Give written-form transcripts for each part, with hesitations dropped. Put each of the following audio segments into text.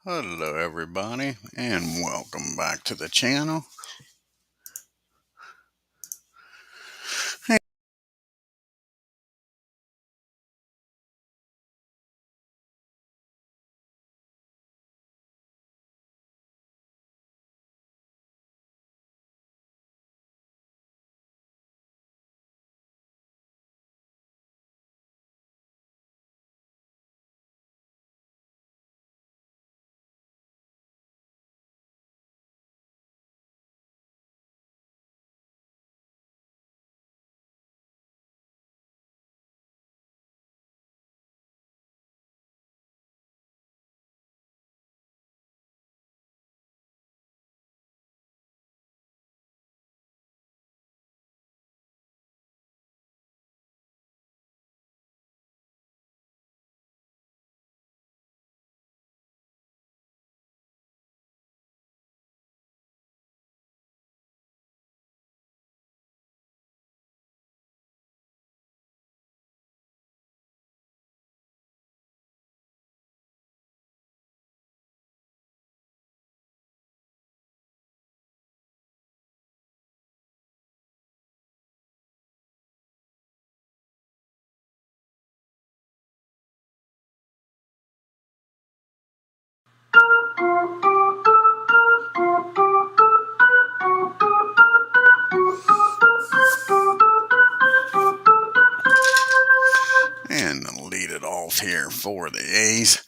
Hello everybody and welcome back to the channel. And to lead it off here for the A's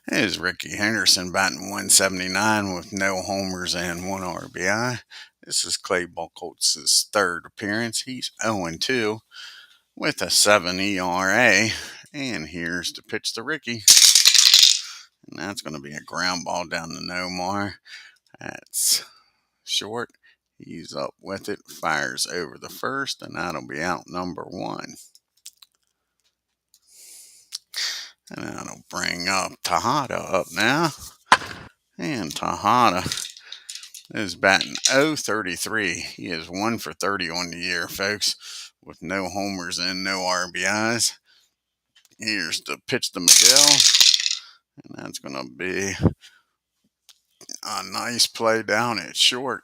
is Ricky Henderson batting 179 with no homers and 1 RBI. This is Clay Buckholtz's third appearance. He's 0-2 with a 7 ERA. And here's to pitch to Ricky. And that's going to be a ground ball down to Nomar. That's short. He's up with it, fires over the first, and that'll be out number 1. And that'll bring up Tejada up now. And Tejada is batting .033. He is 1 for 30 on the year, folks, with no homers and no RBIs. Here's the pitch to McGill. And that's going to be a nice play down at short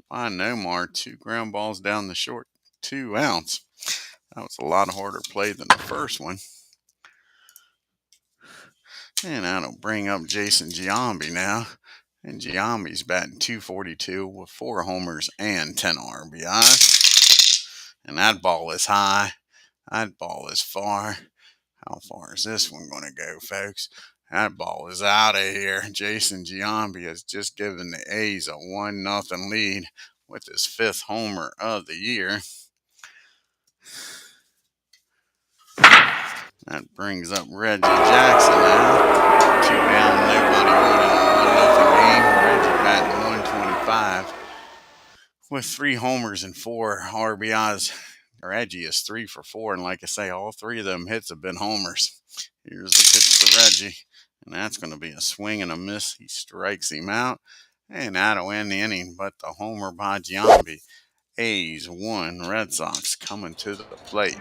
by Nomar. 2 ground balls down the short, 2 outs. That was a lot harder play than the first one. And that'll bring up Jason Giambi now. And Giambi's batting .242 with 4 homers and 10 RBIs. And that ball is high. That ball is far. How far is this one going to go, folks? That ball is out of here. Jason Giambi has just given the A's a 1-0 lead with his 5th homer of the year. That brings up Reggie Jackson now. 2 down, nobody on in a 1-0 game. Reggie batting .125 with 3 homers and 4 RBIs. Reggie is 3 for 4, and like I say, all 3 of them hits have been homers. Here's the pitch to Reggie, and that's going to be a swing and a miss. He strikes him out, and that'll end the inning. But the homer by Giambi. A's 1, Red Sox coming to the plate.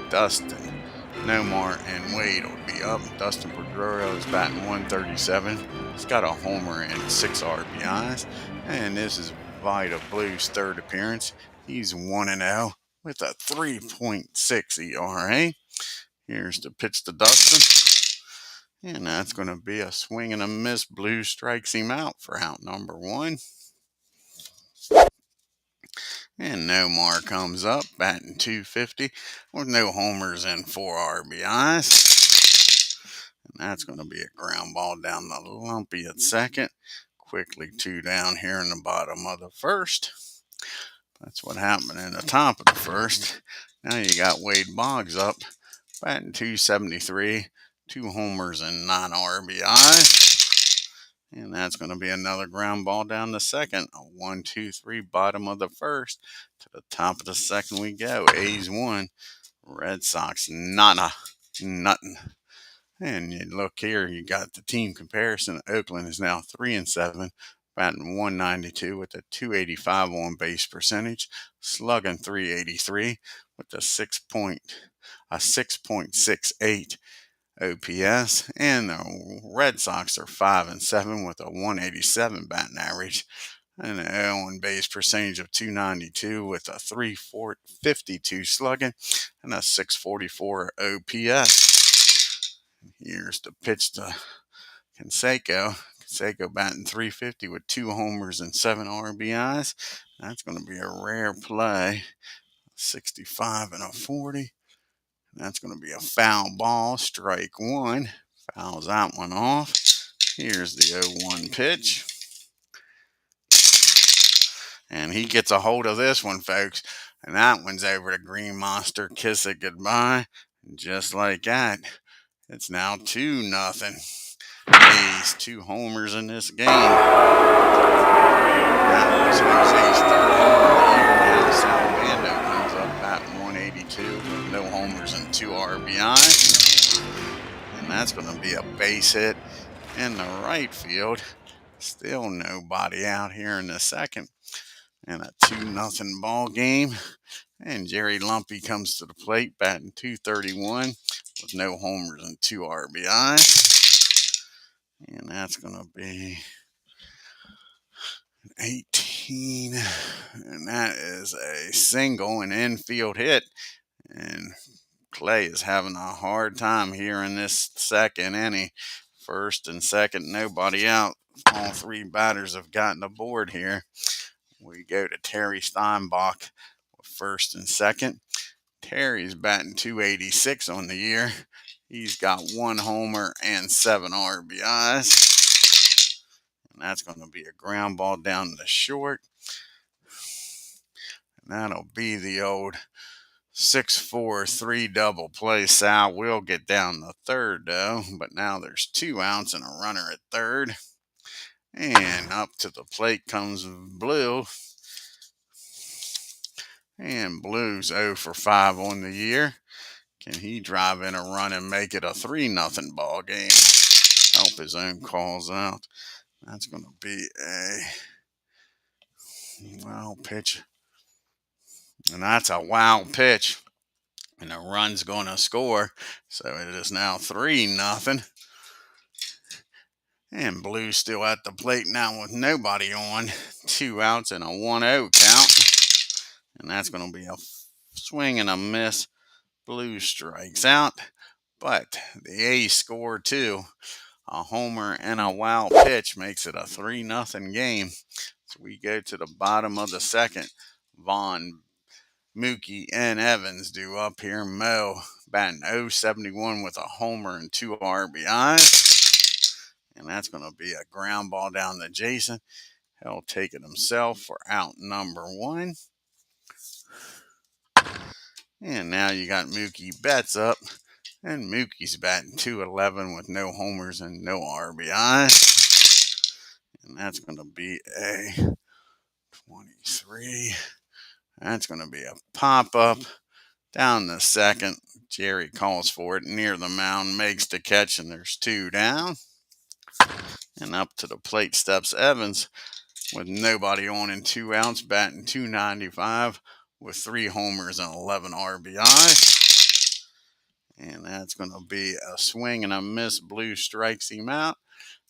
Dustin, Nomar, and Wade will be up. Dustin Pedroia is batting .137. He's got a homer and 6 RBIs. And this is VIDA Blue's 3rd appearance. He's 1-0 with a 3.6 ERA. Here's the pitch to Dustin. And that's going to be a swing and a miss. Blue strikes him out for out number 1. And Nomar comes up, batting .250 with no homers and 4 RBIs. And that's going to be a ground ball down the lumpy at second. Quickly 2 down here in the bottom of the first. That's what happened in the top of the first. Now you got Wade Boggs up, batting .273, 2 homers and 9 RBIs. And that's going to be another ground ball down the second. A 1-2-3 bottom of the first. To the top of the second we go. A's 1, Red Sox nada, nothing. And you look here, you got the team comparison. Oakland is now 3-7, batting .192 with a .285 on base percentage, slugging .383 with a 6.68 OPS, and the Red Sox are 5-7 with a 187 batting average and an on base percentage of 292 with a 352 slugging and a 644 OPS. Here's the pitch to Canseco. Canseco batting 350 with 2 homers and 7 RBIs. That's going to be a rare play. 65 and a 40. That's going to be a foul ball. Strike one. Fouls that one off. Here's the 0-1 pitch. And he gets a hold of this one, folks. And that one's over to Green Monster. Kiss it goodbye. And just like that, it's now 2-0. A's 2 homers in this game. That was Jose's 3rd homer of the year. Now Salvando comes up batting 182 with no homers and 2 RBIs. And that's going to be a base hit in the right field. Still nobody out here in the second. And a 2-0 ball game. And Jerry Lumpy comes to the plate batting 231 with no homers and 2 RBIs. And that's going to be 18. And that is a single and infield hit. And Clay is having a hard time here in this second inning. First and second, nobody out. All 3 batters have gotten aboard here. We go to Terry Steinbach with first and second. Terry's batting 286 on the year. He's got 1 homer and 7 RBIs. And that's going to be a ground ball down the short. And that'll be the old 6-4-3 double play. Sal will get down the third, though. But now there's 2 outs and a runner at third. And up to the plate comes Blue. And Blue's 0 for 5 on the year. Can he drive in a run and make it a 3-0 ball game? Help his own calls out. That's going to be a wild pitch. And that's a wild pitch. And the run's going to score. So it is now 3-0. And Blue's still at the plate now with nobody on. 2 outs and a 1-0 count. And that's going to be a swing and a miss. Blue strikes out. But the A's score 2. A homer and a wild pitch makes it a 3-0 game. So we go to the bottom of the second. Vaughn, Mookie, and Evans do up here. Mo batting 0-71 with a homer and 2 RBIs. And that's going to be a ground ball down to Jason. He'll take it himself for out number 1. And now you got Mookie Betts up. And Mookie's batting 211 with no homers and no RBIs. And that's going to be a 23. That's going to be a pop-up down the second. Jerry calls for it near the mound, makes the catch, and there's 2 down. And up to the plate steps Evans with nobody on and 2 outs, batting 295 with 3 homers and 11 RBIs. And that's going to be a swing and a miss. Blue strikes him out.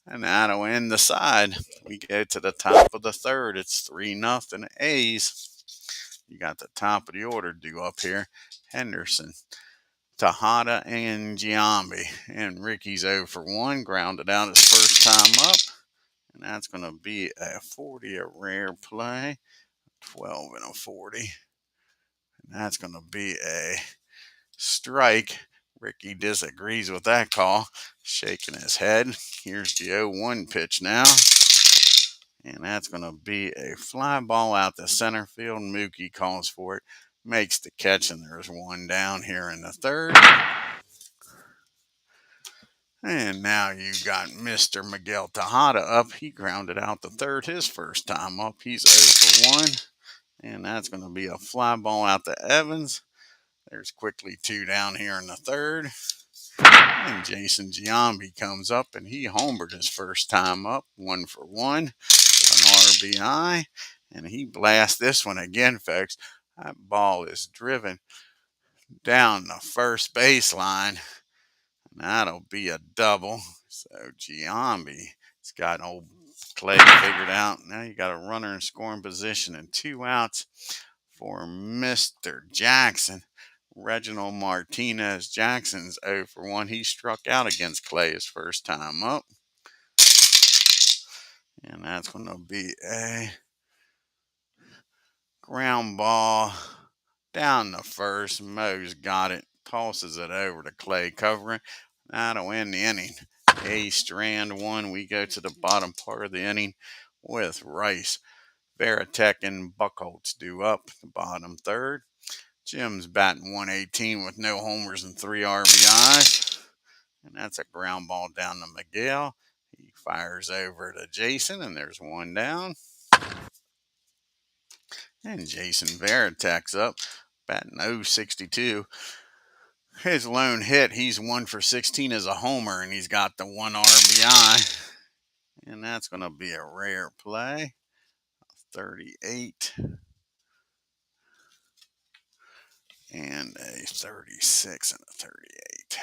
And that'll end the side. We go to the top of the third. It's 3-0 A's. You got the top of the order due up here. Henderson, Tejada, and Giambi. And Ricky's 0 for 1. Grounded out his first time up. And that's going to be a 40, a rare play. 12 and a 40. And that's going to be a strike. Ricky disagrees with that call, shaking his head. Here's the 0-1 pitch now. And that's going to be a fly ball out the center field. Mookie calls for it, makes the catch, and there's 1 down here in the third. And now you got Mr. Miguel Tejada up. He grounded out the third his first time up. He's 0 for 1. And that's going to be a fly ball out to Evans. There's quickly 2 down here in the third. And Jason Giambi comes up, and he homered his first time up, 1 for 1 with an RBI. And he blasts this one again, folks. That ball is driven down the first baseline. That'll be a double. So Giambi's got old Clay figured out. Now you got a runner in scoring position and 2 outs for Mr. Jackson. Reginald Martinez Jackson's 0 for 1. He struck out against Clay his first time up. And that's going to be a ground ball down the first. Moe's got it. Tosses it over to Clay covering. That'll end the inning. A strand 1. We go to the bottom part of the inning with Rice, Veritek, and Buckholtz due up the bottom third. Jim's batting 118 with no homers and 3 RBIs. And that's a ground ball down to Miguel. He fires over to Jason, and there's 1 down. And Jason Veritek's up, batting .062. His lone hit, he's 1 for 16 as a homer, and he's got the 1 RBI. And that's going to be a rare play. 38. And a 36 and a 38.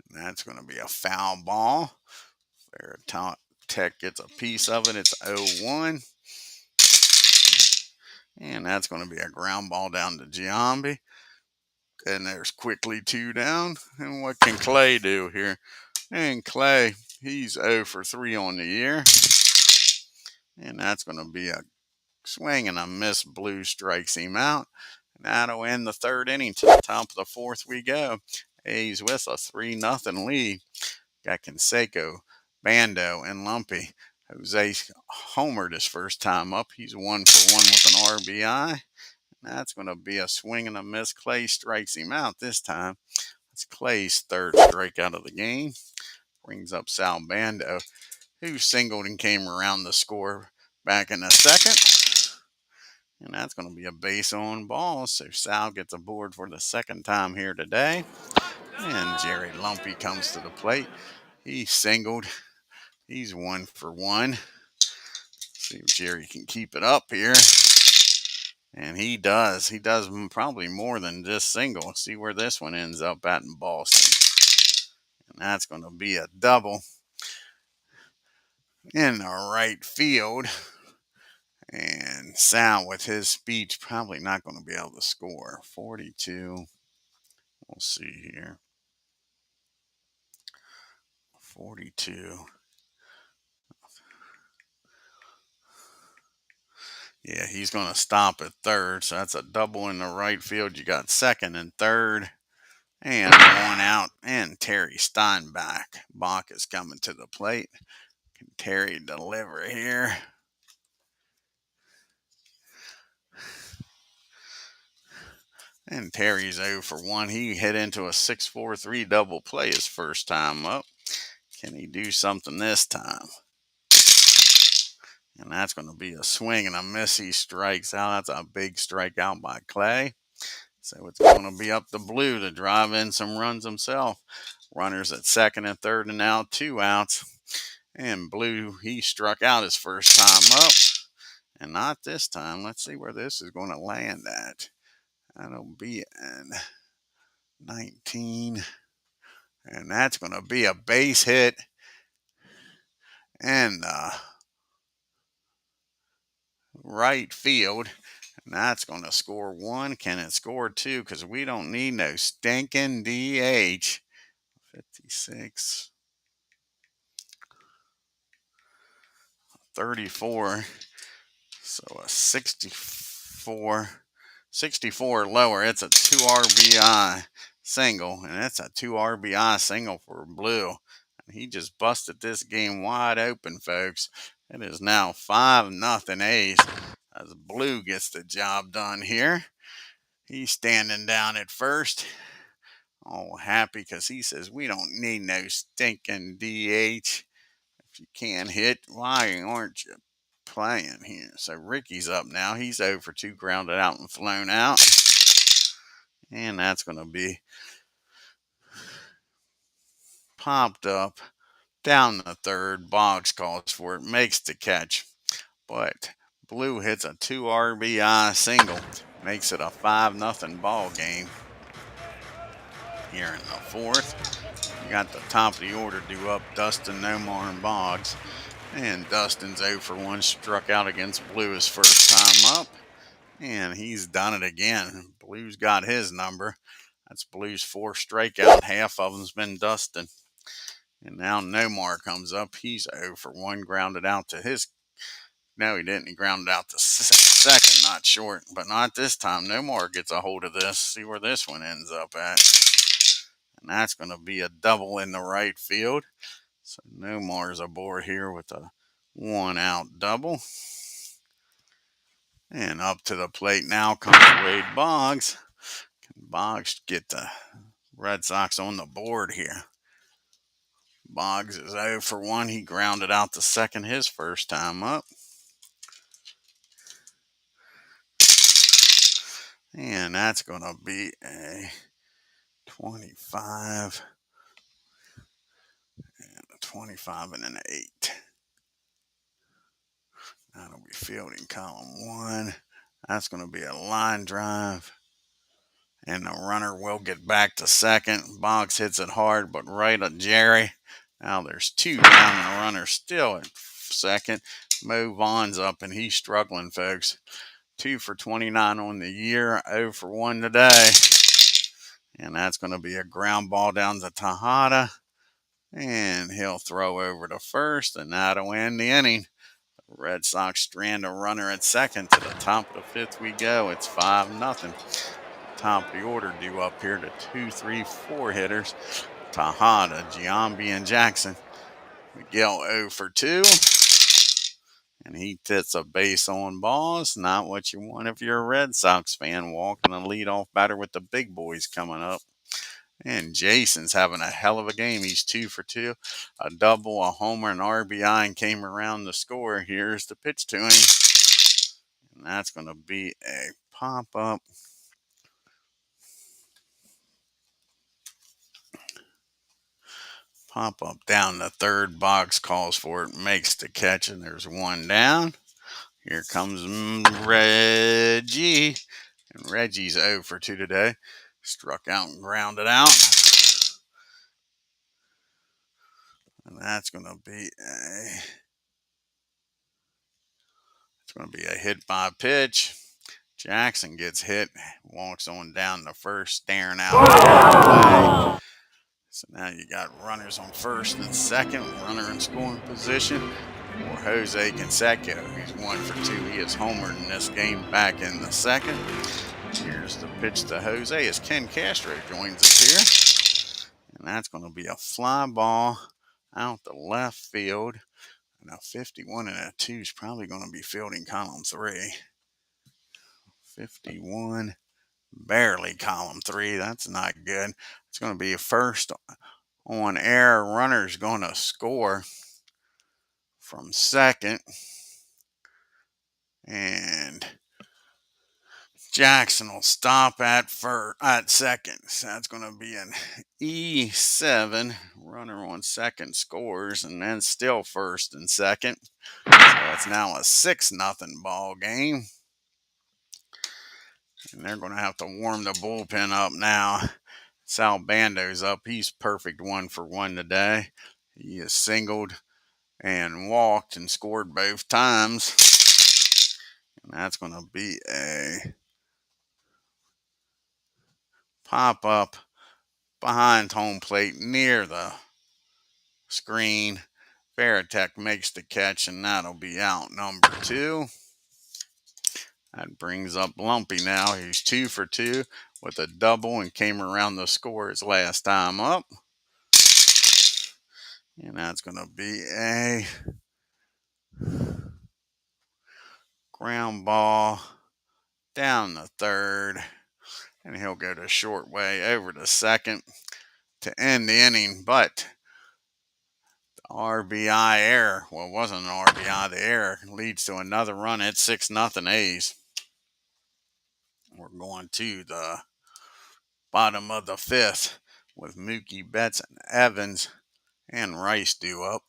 And that's going to be a foul ball. Veritek gets a piece of it. It's 0-1. And that's going to be a ground ball down to Giambi. And there's quickly 2 down. And what can Clay do here? And Clay, he's 0 for 3 on the year. And that's going to be a swing and a miss. Blue strikes him out. And that'll end the third inning. To the top of the fourth we go. A's with a 3-0 lead. Got Canseco, Bando, and Lumpy. Jose homered his first time up. He's 1 for 1 with an RBI. That's going to be a swing and a miss. Clay strikes him out this time. It's Clay's third strikeout of the game. Brings up Sal Bando, who singled and came around the score back in the second. And that's going to be a base on ball. So Sal gets aboard for the second time here today. And Jerry Lumpy comes to the plate. He singled. He's 1 for 1. See if Jerry can keep it up here. And he does. He does probably more than just single. See where this one ends up at in Boston. And that's going to be a double in the right field. And Sal, with his speed, probably not going to be able to score. 42. We'll see here. 42. Yeah, he's going to stop at third. So that's a double in the right field. You got second and third. And 1 out. And Terry Steinbach. Bach is coming to the plate. Can Terry deliver here? And Terry's 0 for 1. He hit into a 6-4-3 double play his first time up. Can he do something this time? And that's going to be a swing and a miss. He strikes out. That's a big strikeout by Clay. So it's going to be up to Blue to drive in some runs himself. Runners at second and third, and now 2 outs. And Blue, he struck out his first time up. And not this time. Let's see where this is going to land at. That'll be in 19. And that's going to be a base hit. And right field. And that's going to score 1. Can it score 2? Because we don't need no stinking DH. 56. 34. So a 64 lower. It's a 2 RBI single. And it's a 2 RBI single for Blue. And he just busted this game wide open, folks. It is now 5-0 A's as Blue gets the job done here. He's standing down at first. All happy because he says, we don't need no stinking DH. If you can't hit, why aren't you playing here? So Ricky's up now. He's 0 for 2, grounded out and flown out. And that's going to be popped up down the third. Boggs calls for it, makes the catch. But Blue hits a 2 RBI single, makes it a 5-0 ball game. here in the fourth. You got the top of the order due up, Dustin, Nomar, and Boggs. And Dustin's 0 for 1, struck out against Blue his first time up. And he's done it again. Blue's got his number. That's Blue's 4 strikeout. Half of them's been Dustin. And now Nomar comes up. He's 0 for 1, grounded out to his. No, he didn't. He grounded out to second, not short. But not this time. Nomar gets a hold of this. See where this one ends up at. And that's going to be a double in the right field. So Nomar's aboard here with a 1-out double. And up to the plate now comes Wade Boggs. Can Boggs get the Red Sox on the board here? Boggs is 0 for 1. He grounded out to second his first time up. And that's going to be a 25. And a 25 and an 8. That'll be fielding column 1. That's going to be a line drive. And the runner will get back to second. Boggs hits it hard, but right at Jerry. Now there's 2 down, and the runner still at second. Mo Vaughn's up, and he's struggling, folks. 2 for 29 on the year, 0 for 1 today. And that's going to be a ground ball down to Tejada. And he'll throw over to first, and that'll end the inning. The Red Sox strand a runner at second. To the top of the fifth we go. It's 5-0. Top of the order due up here to 2, 3, 4 hitters. Tejada, Giambi, and Jackson. Miguel 0 for 2. And he hits a base on balls. Not what you want if you're a Red Sox fan, walking the leadoff batter with the big boys coming up. And Jason's having a hell of a game. He's 2 for 2. A double, a homer, an RBI, and came around to score. Here's the pitch to him. And that's going to be a pop-up. Pop up down the third. Boggs calls for it, makes the catch, and there's 1 down. Here comes Reggie. And Reggie's 0 for 2 today. Struck out and grounded out. And that's going to be a hit by pitch. Jackson gets hit, walks on down to first, staring out. So now you got runners on first and second, runner in scoring position for Jose Canseco. He's 1 for 2. He is homered in this game back in the second. Here's the pitch to Jose as Ken Castro joins us here. And that's going to be a fly ball out the left field. And a 51 and a 2 is probably going to be fielding column 3. 51, barely column 3. That's not good. It's going to be a first on air. Runner's going to score from second. And Jackson will stop at second. So that's going to be an E7. Runner on second scores, and then still first and second. So it's now a 6-0 ball game. And they're going to have to warm the bullpen up now. Sal Bando's up. He's perfect 1 for 1 today. He is singled and walked and scored both times. And that's going to be a pop-up behind home plate near the screen. Veritek makes the catch, and that'll be out number 2. That brings up Lumpy now. He's 2 for 2 with a double and came around to score his last time up. And that's going to be a ground ball down the third. And he'll go to short way over to second to end the inning. But the RBI error, well, it wasn't an RBI. The error leads to another run at 6-0 A's. We're going to the bottom of the fifth with Mookie Betts and Evans and Rice due up.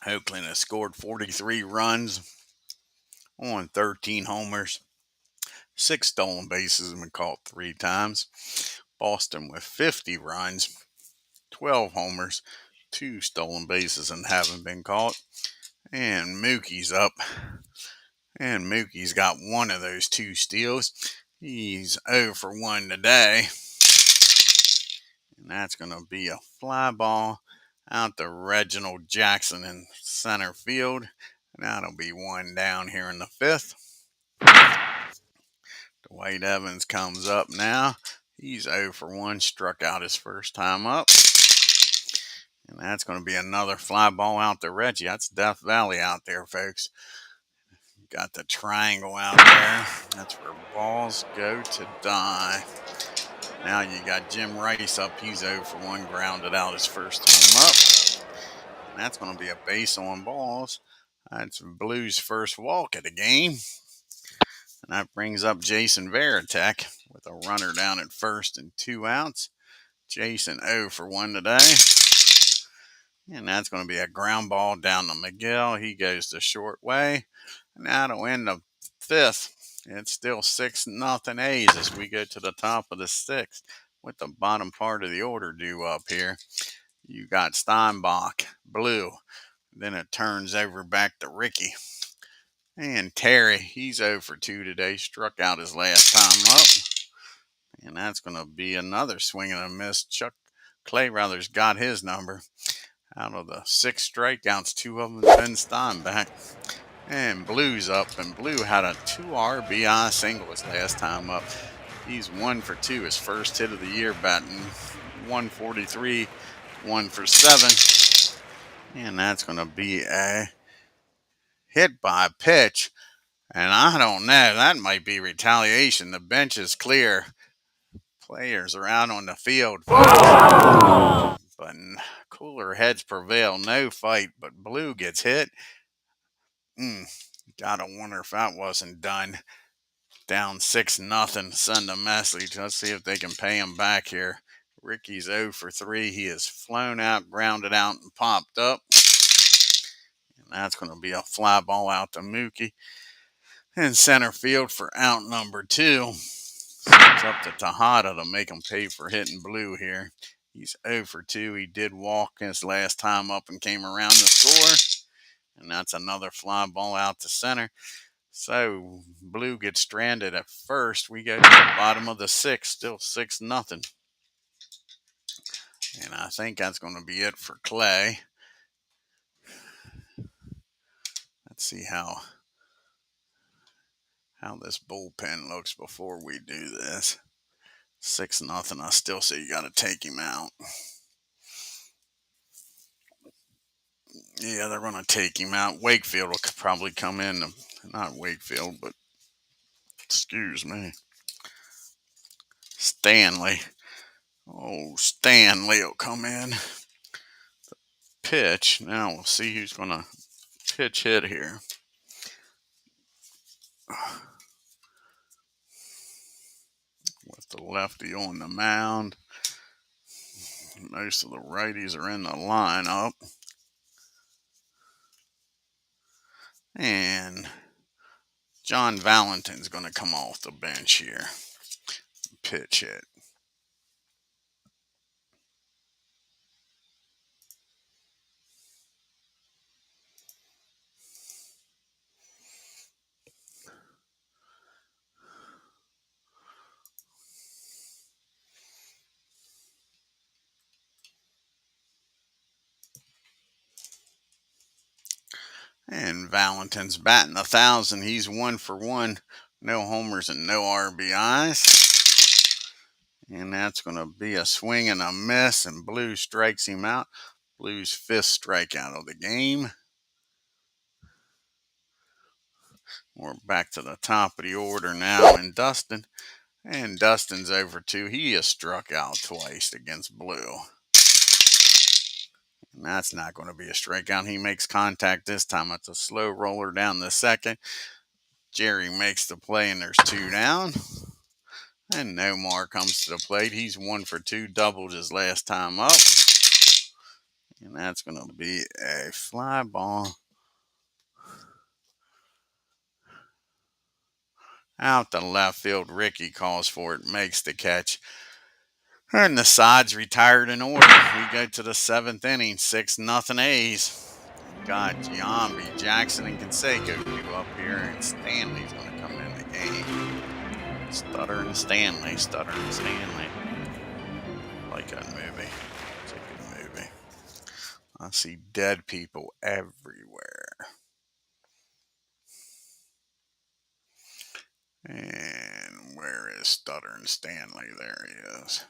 Oakland has scored 43 runs on 13 homers. 6 stolen bases have been caught 3 times. Boston with 50 runs, 12 homers, 2 stolen bases and haven't been caught. And Mookie's up. And Mookie's got one of those 2 steals. He's 0 for 1 today. And that's going to be a fly ball out to Reginald Jackson in center field. And that'll be 1 down here in the 5th. Dwight Evans comes up now. He's 0 for 1, struck out his first time up. And that's going to be another fly ball out to Reggie. That's Death Valley out there, folks. Got the triangle out there. That's where balls go to die. Now you got Jim Rice up. He's 0 for 1, grounded out his first time up. And that's going to be a base on balls. That's Blue's first walk of the game. And that brings up Jason Varitek with a runner down at first and 2 outs. Jason 0 for 1 today. And that's going to be a ground ball down to Miguel. He goes the short way. And that'll end the 5th. It's still 6-0 A's as we go to the top of the 6th with the bottom part of the order due up here. You got Steinbach, Blue. Then it turns over back to Ricky. And Terry, he's 0 for 2 today. Struck out his last time up. And that's going to be another swing and a miss. Chuck Clayrather's got his number. Out of the 6 strikeouts, 2 of them have been Steinbach. And Blue's up. And Blue had a 2 RBI single his last time up. He's 1 for 2, his first hit of the year, batting 143, 1 for 7. And that's going to be a hit by pitch. And I don't know, that might be retaliation. The bench is clear. Players are out on the field. But cooler heads prevail. No fight, but Blue gets hit. Gotta wonder if that wasn't done. Down 6-0. Send a message. Let's see if they can pay him back here. Ricky's 0 for 3. He is flown out, grounded out, and popped up. And that's going to be a fly ball out to Mookie. In center field for out number 2. So it's up to Tejada to make him pay for hitting Blue here. He's 0 for 2. He did walk his last time up and came around to score. And that's another fly ball out to center. So Blue gets stranded at first. We go to the bottom of the 6th, still 6-0. And I think that's going to be it for Clay. Let's see how this bullpen looks before we do this. 6-0. I still say you got to take him out. Yeah, they're going to take him out. Wakefield will probably come in. Not Wakefield, but excuse me. Stanley. Oh, Stanley will come in. Pitch. Now we'll see who's going to pitch hit here. With the lefty on the mound. Most of the righties are in the lineup. And John Valentin's going to come off the bench here. Pitch hit. And Valentin's batting 1,000. He's 1 for 1. No homers and no RBIs. And that's going to be a swing and a miss. And Blue strikes him out. Blue's 5th strikeout of the game. We're back to the top of the order now in Dustin. And Dustin's 0 for 2. He has struck out twice against Blue. And that's not going to be a strikeout. He makes contact this time. It's a slow roller down the 2nd. Jerry makes the play, and there's 2 down. And Nomar comes to the plate. He's 1 for 2, doubled his last time up. And that's going to be a fly ball Out to left field, Ricky calls for it, makes the catch. And the side's retired in order. We go to the 7th inning, 6-0 A's. Got Giambi, Jackson, and Canseco due up here, and Stanley's going to come in the game. Stuttering Stanley, Stuttering Stanley. Like that movie. It's a good movie. I see dead people everywhere. And where is Stuttering Stanley? There he is.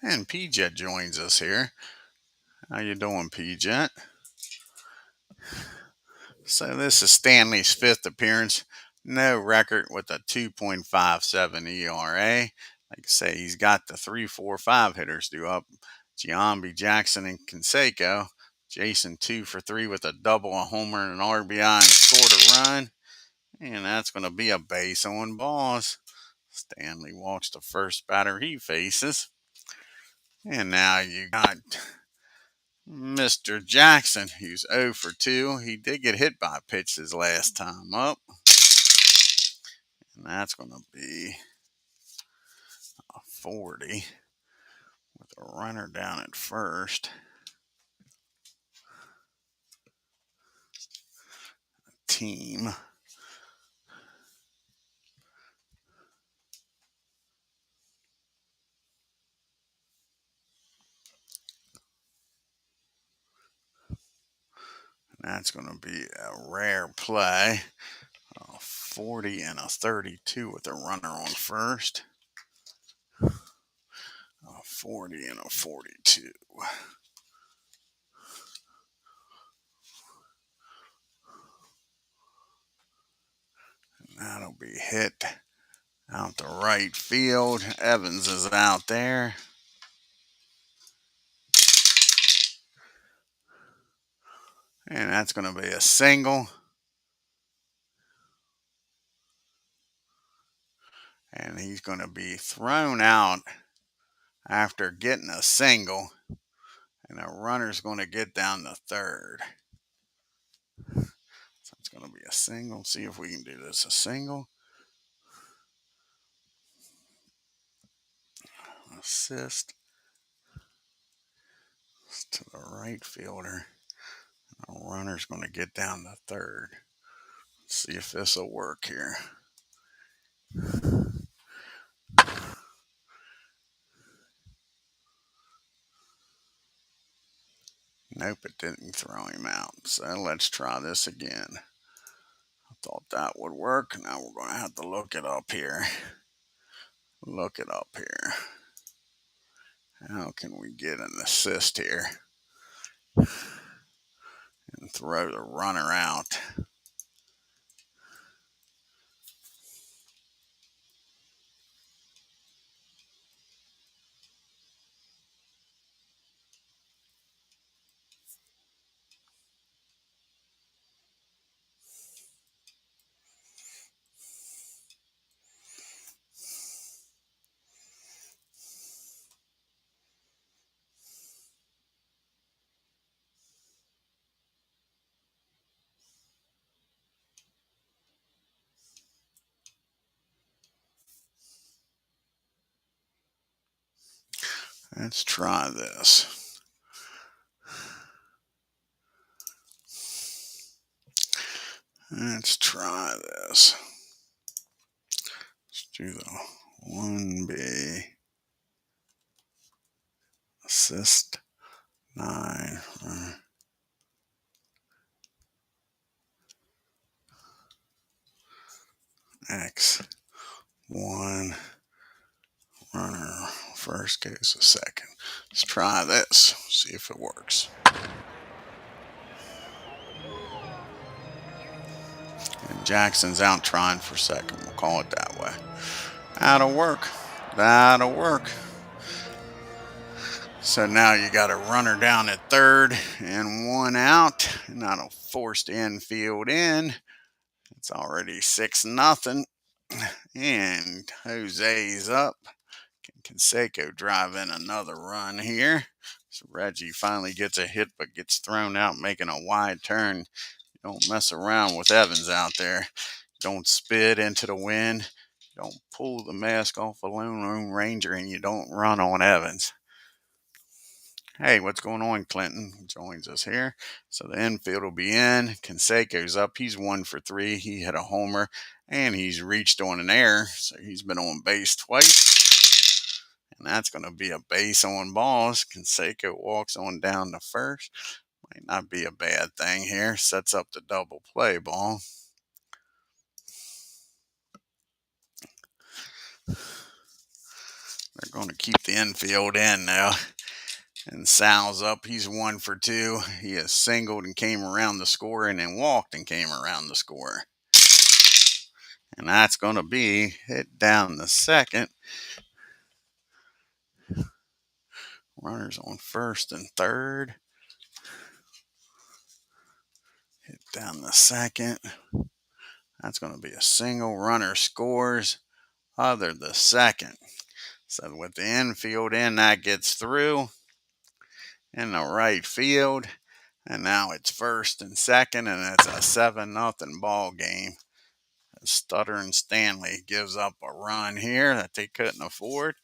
And P-Jet joins us here. How you doing, P-Jet? So this is Stanley's 5th appearance. No record with a 2.57 ERA. Like I say, he's got the 3-4-5 hitters due up. Giambi, Jackson, and Canseco. Jason 2 for 3 with a double, a homer, and an RBI, and scored a run. And that's going to be a base on balls. Stanley walks the first batter he faces. And now you got Mr. Jackson, who's 0 for 2. He did get hit by a pitch his last time up. And that's going to be a 40 with a runner down at first. Team. That's going to be a rare play. A 40 and a 32 with a runner on first. A 40 and a 42. And that'll be hit out to right field. Evans is out there. And that's going to be a single. And he's going to be thrown out after getting a single. And the runner's going to get down to third. So it's going to be a single. See if we can do this. A single. Assist to the right fielder. The runner's going to get down to third. Let's see if this will work here. Nope, it didn't throw him out. So let's try this again. I thought that would work. Now we're going to have to look it up here. Look it up here. How can we get an assist here and throw the runner out? Let's try this. Let's try this. Let's do the 1B. Assist 9. X 1. Runner first goes to second. Let's try this. See if it works. And Jackson's out trying for second. We'll call it that way. That'll work. That'll work. So now you got a runner down at third and 1 out. And that'll force the infield in. It's already 6-0. And Jose's up. Can Canseco drive in another run here? So Reggie finally gets a hit but gets thrown out, making a wide turn. Don't mess around with Evans out there. Don't spit into the wind. Don't pull the mask off a Lone Ranger, and you don't run on Evans. Hey, what's going on? Clinton joins us here. So the infield will be in. Canseco's up. He's 1 for 3. He hit a homer, and he's reached on an error. So he's been on base twice. And that's going to be a base on balls. Canseco walks on down to first. Might not be a bad thing here. Sets up the double play ball. They're going to keep the infield in now. And Sal's up. He's 1 for 2. He has singled and came around the score, and then walked and came around the score. And that's going to be hit down the second. Runners on first and third. Hit down the second. That's going to be a single. Runner scores. Other the second. So with the infield in, that gets through in the right field. And now it's first and second, and it's a 7-0 ball game. Stuttering Stanley gives up a run here that they couldn't afford.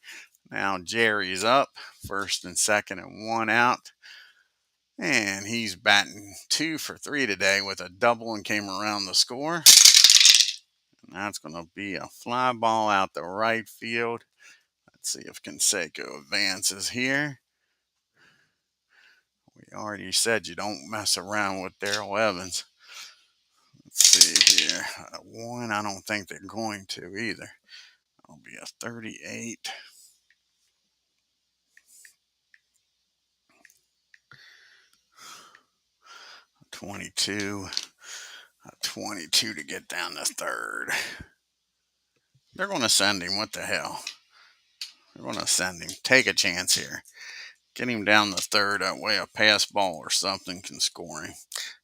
Now Jerry's up, first and second and 1 out. And he's batting 2 for 3 today with a double and came around the score. And that's going to be a fly ball out the right field. Let's see if Canseco advances here. We already said you don't mess around with Darrell Evans. Let's see here. 1, I don't think they're going to either. It'll be a 38. 22. A 22 to get down to third. They're going to send him. What the hell? They're going to send him. Take a chance here. Get him down the third. That way a pass ball or something can score him.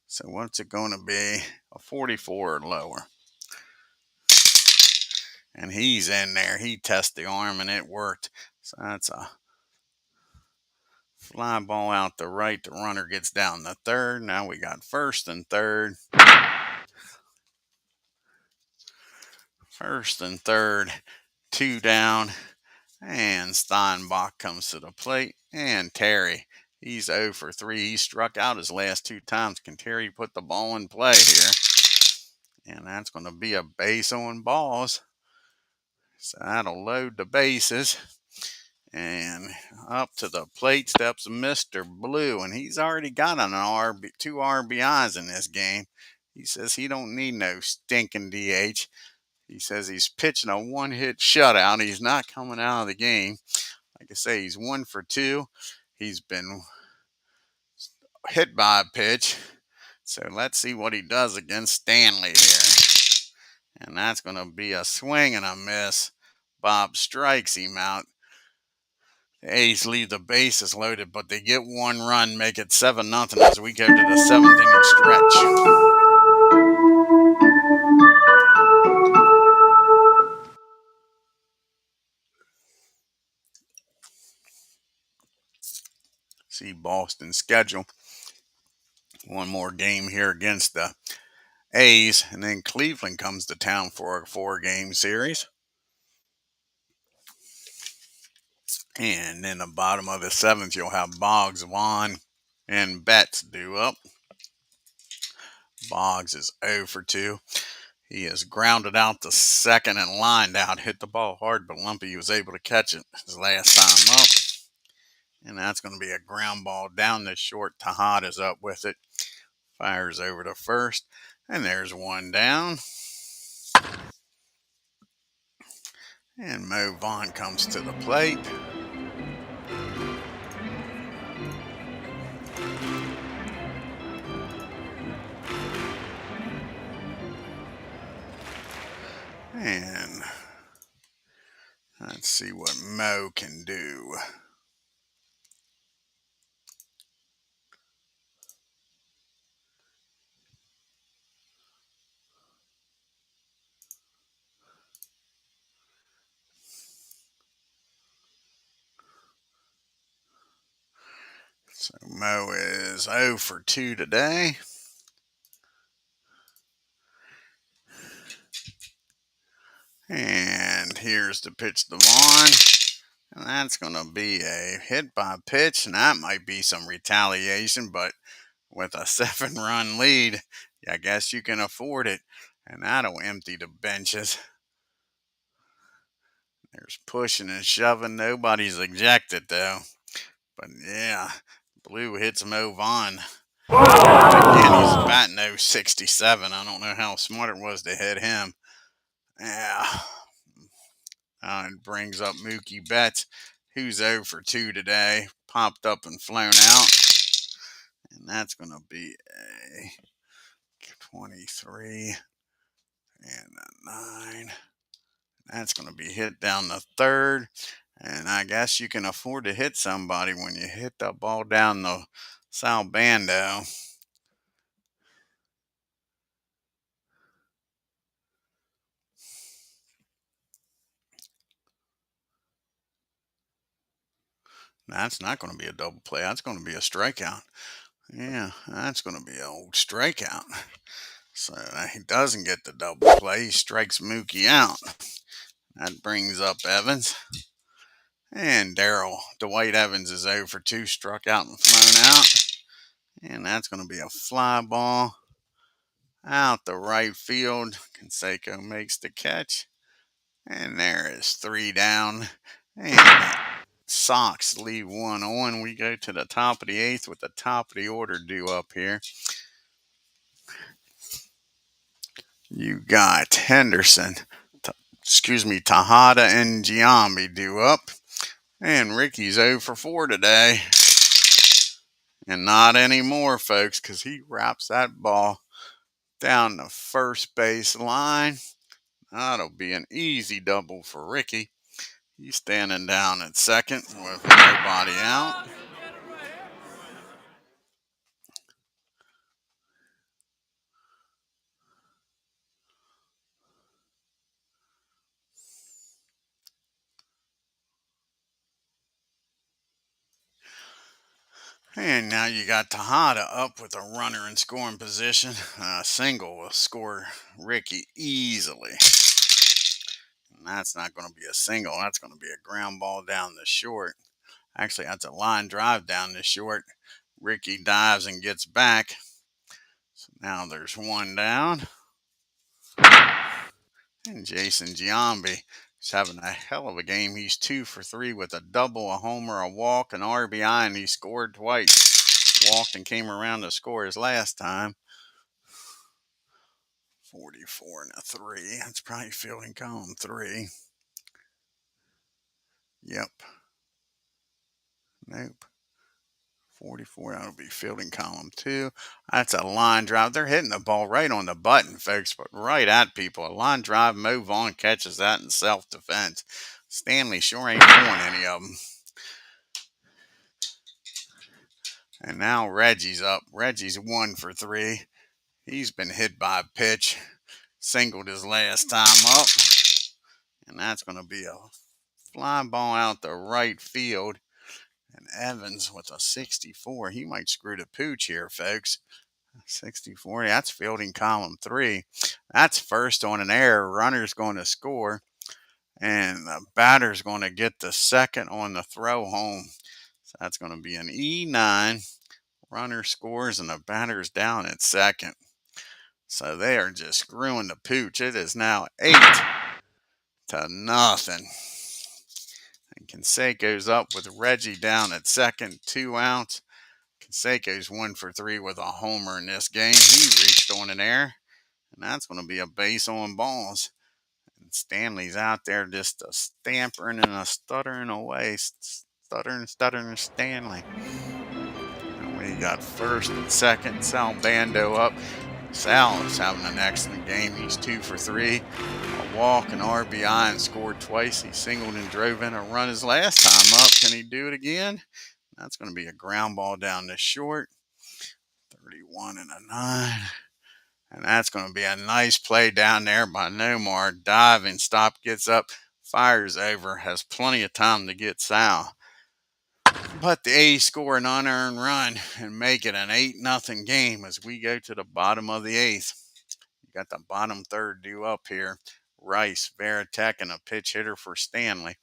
So what's it going to be? A 44 or lower. And he's in there. He tested the arm and it worked. So that's a fly ball out the right. The runner gets down the third. Now we got first and third. First and third. 2 down. And Steinbach comes to the plate. And Terry, he's 0 for 3. He struck out his last 2 times. Can Terry put the ball in play here? And that's going to be a base on balls. So that'll load the bases. And up to the plate steps Mr. Blue. And he's already got an 2 RBIs in this game. He says he don't need no stinking DH. He says he's pitching a 1-hit shutout. He's not coming out of the game. Like I say, he's 1 for 2. He's been hit by a pitch. So let's see what he does against Stanley here. And that's going to be a swing and a miss. Bob strikes him out. The A's leave the bases loaded, but they get 1 run, make it 7-0 as we go to the 7th inning stretch. See Boston's schedule. 1 more game here against the A's, and then Cleveland comes to town for a 4-game series. And in the bottom of the 7th, you'll have Boggs, Vaughn, and Betts due up. Boggs is 0 for 2. He has grounded out the second and lined out. Hit the ball hard, but Lumpy was able to catch it his last time up. And that's going to be a ground ball down the short. Tejada's up with it. Fires over to first. And there's 1 down. And Mo Vaughn comes to the plate. And let's see what Mo can do. So Mo is 0 for 2 today. And here's the pitch to Vaughn. And that's going to be a hit by pitch. And that might be some retaliation, but with a 7-run lead, I guess you can afford it. And that'll empty the benches. There's pushing and shoving. Nobody's ejected, though. But yeah, Blue hits Mo Vaughn. Again, he's batting 067. I don't know how smart it was to hit him. Yeah. It brings up Mookie Betts, who's 0 for 2 today. Popped up and flown out. And that's going to be a 23 and a 9. That's going to be hit down the third. And I guess you can afford to hit somebody when you hit the ball down the Sal Bando. That's not going to be a double play. That's going to be a strikeout. Yeah, that's going to be an old strikeout. So he doesn't get the double play. He strikes Mookie out. That brings up Evans. And Dwight Evans is 0 for 2, struck out and flown out. And that's going to be a fly ball out the right field. Canseco makes the catch. And there is 3 down. And SOX leave 1 on. We go to the top of the 8th with the top of the order due up here. You got Henderson, Tejada and Giambi due up. And Ricky's 0 for 4 today. And not anymore, folks, because he wraps that ball down the first base line. That'll be an easy double for Ricky. He's standing down at second with nobody out. And now you got Tejada up with a runner in scoring position. A single will score Ricky easily. And that's not going to be a single. That's going to be a ground ball down the short. Actually, that's a line drive down the short. Ricky dives and gets back. So now there's 1 down. And Jason Giambi is having a hell of a game. He's 2 for 3 with a double, a homer, a walk, an RBI, and he scored twice. Walked and came around to score his last time. 44 and a 3. That's probably fielding column 3. Yep. Nope. 44, that'll be fielding column 2. That's a line drive. They're hitting the ball right on the button, folks, but right at people. A line drive, Mo Vaughn catches that in self-defense. Stanley sure ain't doing any of them. And now Reggie's up. Reggie's 1 for 3. He's been hit by a pitch. Singled his last time up. And that's going to be a fly ball out the right field. And Evans with a 64. He might screw the pooch here, folks. 64. That's fielding column 3. That's first on an error. Runner's going to score. And the batter's going to get the second on the throw home. So that's going to be an E9. Runner scores and the batter's down at second. So they are just screwing the pooch. It is now 8-0. And Canseco's up with Reggie down at second, 2 outs. Canseco's 1 for 3 with a homer in this game. He reached on an error, and that's going to be a base on balls. And Stanley's out there just a stampering and a stuttering away. Stuttering Stanley. And we got first and second. Sal Bando up. Sal is having an excellent game. He's 2 for 3. A walk, an RBI, and scored twice. He singled and drove in a run his last time up. Can he do it again? That's going to be a ground ball down the short. 31 and a 9. And that's going to be a nice play down there by Nomar. Diving, stop, gets up, fires over, has plenty of time to get Sal. But the A's score an unearned run and make it an 8-0 game as we go to the bottom of the 8th. You got the bottom third due up here. Rice, Veritek, and a pitch hitter for Stanley.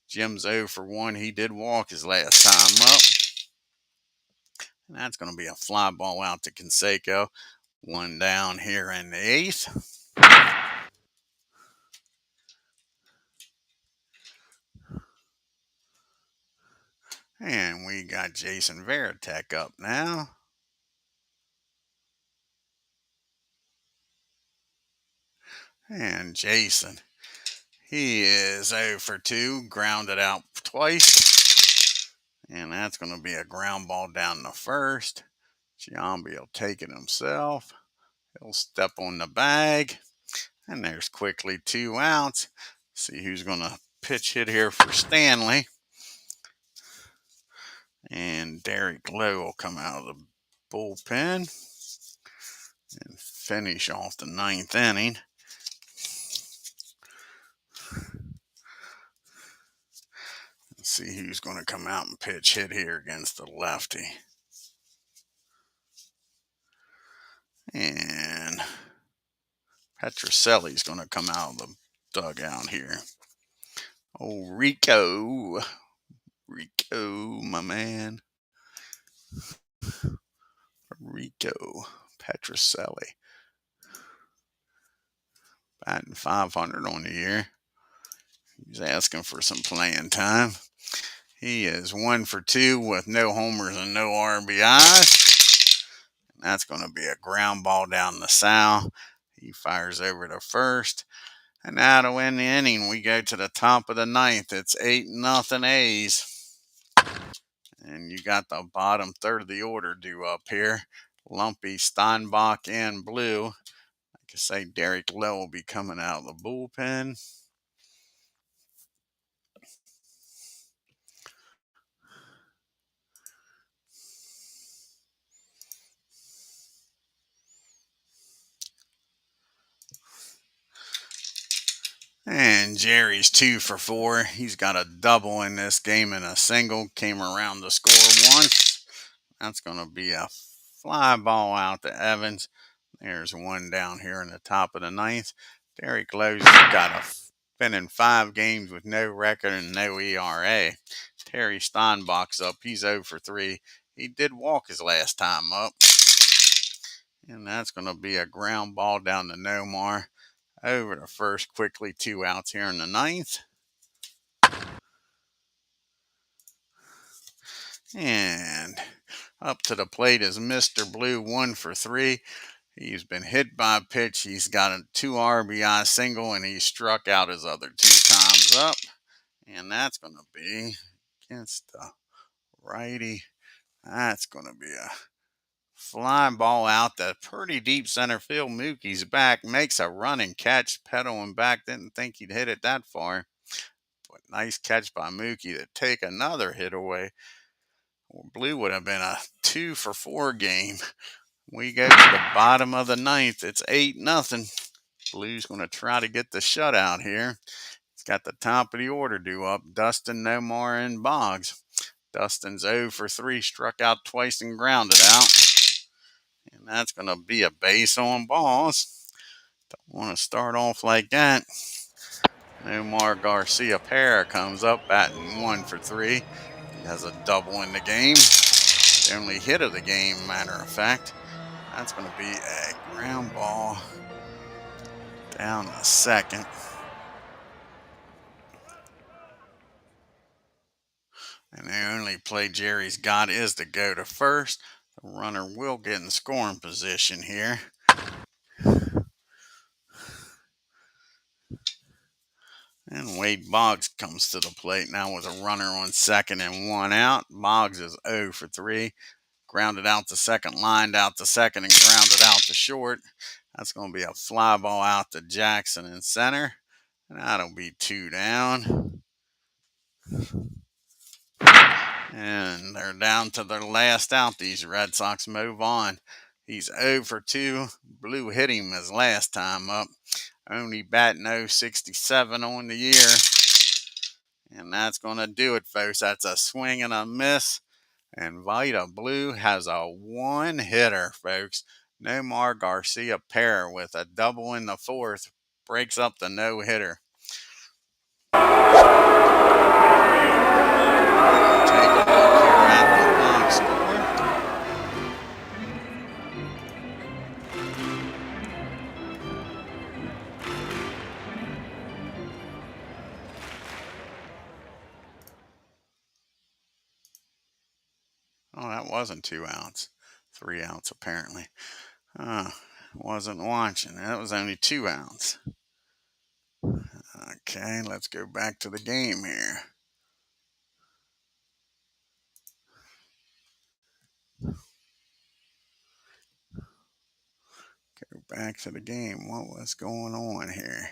Jim's 0 for 1. He did walk his last time up. And that's going to be a fly ball out to Canseco. 1 down here in the 8th. And we got Jason Veritek up now. And Jason, he is 0 for 2, grounded out twice. And that's going to be a ground ball down the 1st. Giambi will take it himself. He'll step on the bag. And there's quickly 2 outs. See who's going to pitch hit here for Stanley. And Derek Lowe will come out of the bullpen and finish off the 9th inning. Let's see who's going to come out and pitch hit here against the lefty. And Petrocelli's going to come out of the dugout here. Oh, Rico, my man. Rico Petrocelli. Batting .500 on the year. He's asking for some playing time. He is 1 for 2 with no homers and no RBIs. And that's going to be a ground ball down the south. He fires over to first. And now to win the inning, we go to the top of the 9th. It's 8-0 A's. And you got the bottom third of the order due up here. Lumpy, Steinbach, and Blue. Like I say, Derek Lowe will be coming out of the bullpen. And Jerry's 2 for 4. He's got a double in this game and a single. Came around to score once. That's going to be a fly ball out to Evans. There's 1 down here in the top of the 9th. Derek Lowe's got been in 5 games with no record and no ERA. Terry Steinbach's up. He's 0 for 3. He did walk his last time up. And that's going to be a ground ball down to Nomar. Over to first, quickly 2 outs here in the 9th. And up to the plate is Mr. Blue, 1 for 3. He's been hit by a pitch. He's got a 2 RBI single, and he struck out his other 2 times up. And that's going to be against the righty. That's going to be a fly ball out to pretty deep center field. Mookie's back, makes a running catch, pedaling back. Didn't think he'd hit it that far. But nice catch by Mookie to take another hit away. Blue would have been a 2 for 4 game. We go to the bottom of the 9th. It's 8-0. Blue's going to try to get the shutout here. He's got the top of the order due up. Dustin, Nomar, and Boggs. Dustin's 0 for 3, struck out twice and grounded out. And that's going to be a base on balls. Don't want to start off like that. Nomar Garcia Para comes up batting 1 for 3. He has a double in the game. The only hit of the game, matter of fact. That's going to be a ground ball down the second. And the only play Jerry's got is to go to first. The runner will get in scoring position here. And Wade Boggs comes to the plate now with a runner on second and 1 out. Boggs is 0 for 3. Grounded out to second, lined out to second, and grounded out to short. That's going to be a fly ball out to Jackson in center. And that'll be 2 down. And they're down to their last out. These Red Sox move on. He's 0 for 2. Blue hit him his last time up. Only batting .067 on the year. And that's going to do it, folks. That's a swing and a miss. And VIDA Blue has a 1-hitter, folks. Nomar Garcia Para with a double in the 4th. breaks up the no-hitter. Take a look here at the box score. Oh, that wasn't 2 outs. 3 outs apparently. Wasn't watching. That was only 2 outs. Okay, let's go back to the game here. Go back to the game. What was going on here?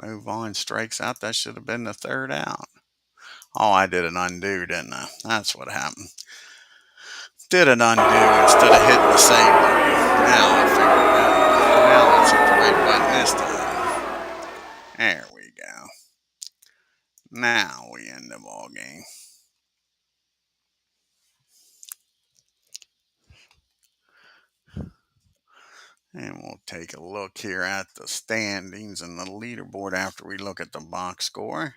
Move on, strikes out. That should have been the 3rd out. Oh, I did an undo, didn't I? That's what happened. Did an undo instead of hitting the save button. Now I figured it out. Now let's hit the right button this time. There we go. Now we end the ball game. And we'll take a look here at the standings and the leaderboard after we look at the box score.